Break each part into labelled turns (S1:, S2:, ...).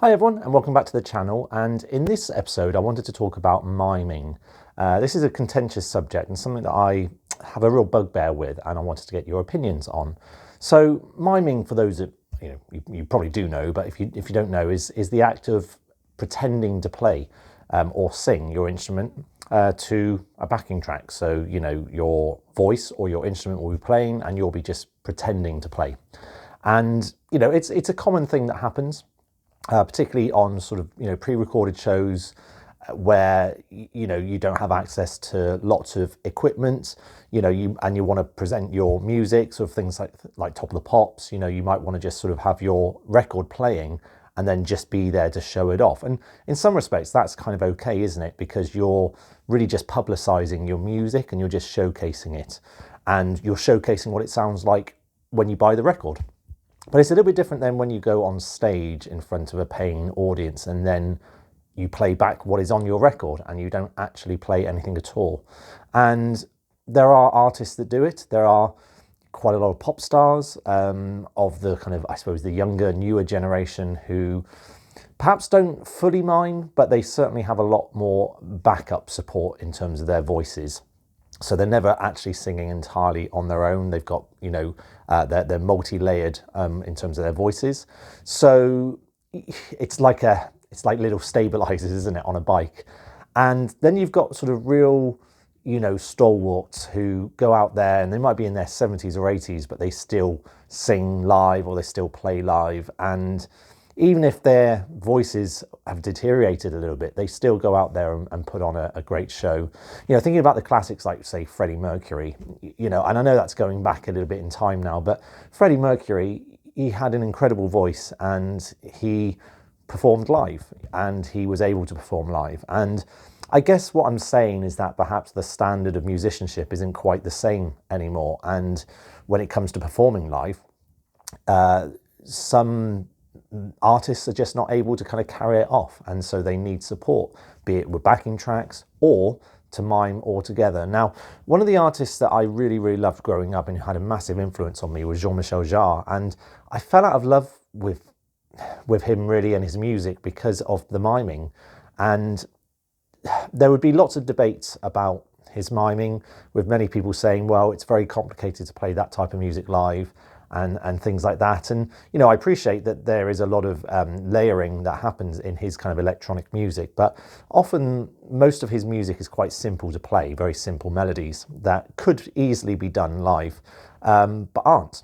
S1: Hi everyone and welcome back to the channel, and in this episode I wanted to talk about miming. This is a contentious subject and something that I have a real bugbear with, and I wanted to get your opinions on. So miming, for those that you probably do know, but if you don't know, is the act of pretending to play or sing your instrument to a backing track. So your voice or your instrument will be playing and you'll be just pretending to play. And it's a common thing that happens. Particularly on sort of pre-recorded shows where you don't have access to lots of equipment, you want to present your music, sort of things like Top of the Pops. You might want to just sort of have your record playing and then just be there to show it off. And in some respects that's kind of okay, isn't it? Because you're really just publicizing your music and you're just showcasing it, and you're showcasing what it sounds like when you buy the record. But it's a little bit different than when you go on stage in front of a paying audience and then you play back what is on your record and you don't actually play anything at all. And there are artists that do it. There are quite a lot of pop stars of the kind of, I suppose, the younger, newer generation who perhaps don't fully mime, but they certainly have a lot more backup support in terms of their voices. So they're never actually singing entirely on their own. They've got, they're multi-layered in terms of their voices. So it's like little stabilizers, isn't it, on a bike? And then you've got sort of real, stalwarts who go out there and they might be in their 70s or 80s, but they still sing live or they still play live. And even if their voices have deteriorated a little bit, they still go out there and put on a great show. Thinking about the classics like, say, Freddie Mercury, and I know that's going back a little bit in time now, but Freddie Mercury, he had an incredible voice and he performed live and he was able to perform live. And I guess what I'm saying is that perhaps the standard of musicianship isn't quite the same anymore. And when it comes to performing live, some artists are just not able to kind of carry it off, and so they need support, be it with backing tracks or to mime altogether. Now, one of the artists that I really loved growing up and who had a massive influence on me was Jean-Michel Jarre, and I fell out of love with him really and his music because of the miming. And there would be lots of debates about his miming, with many people saying, well, it's very complicated to play that type of music live and things like that. And I appreciate that there is a lot of layering that happens in his kind of electronic music, but often most of his music is quite simple to play, very simple melodies that could easily be done live, but aren't.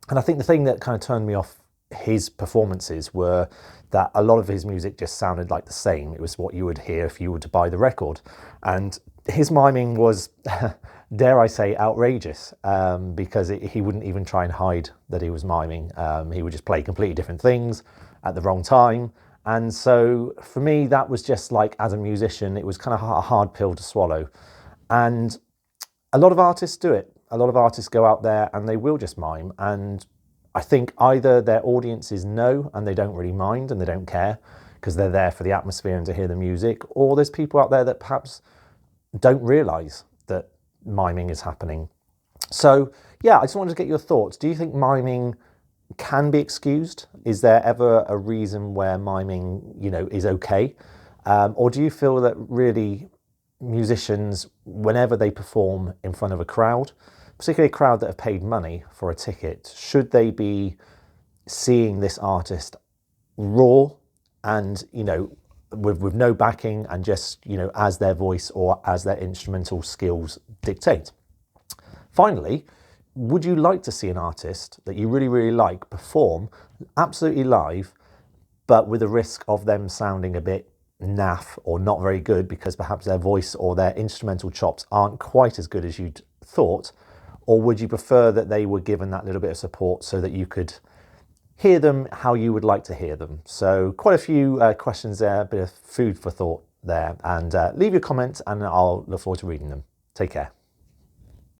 S1: And I think the thing that kind of turned me off his performances were that a lot of his music just sounded like the same. It was what you would hear if you were to buy the record. And his miming was, dare I say, outrageous, because he wouldn't even try and hide that he was miming. He would just play completely different things at the wrong time. And so for me, that was just like, as a musician, it was kind of a hard pill to swallow. And a lot of artists do it. A lot of artists go out there and they will just mime. And I think either their audiences know and they don't really mind and they don't care because they're there for the atmosphere and to hear the music, or there's people out there that perhaps don't realize that miming is happening. So yeah, I just wanted to get your thoughts. Do you think miming can be excused? Is there ever a reason where miming, is okay? Or do you feel that really musicians, whenever they perform in front of a crowd, particularly a crowd that have paid money for a ticket, should they be seeing this artist raw and, with no backing and just, as their voice or as their instrumental skills dictate? Finally, would you like to see an artist that you really like perform absolutely live, but with the risk of them sounding a bit naff or not very good because perhaps their voice or their instrumental chops aren't quite as good as you'd thought? Or would you prefer that they were given that little bit of support so that you could hear them how you would like to hear them? So quite a few questions there, a bit of food for thought there. And leave your comments and I'll look forward to reading them. Take care.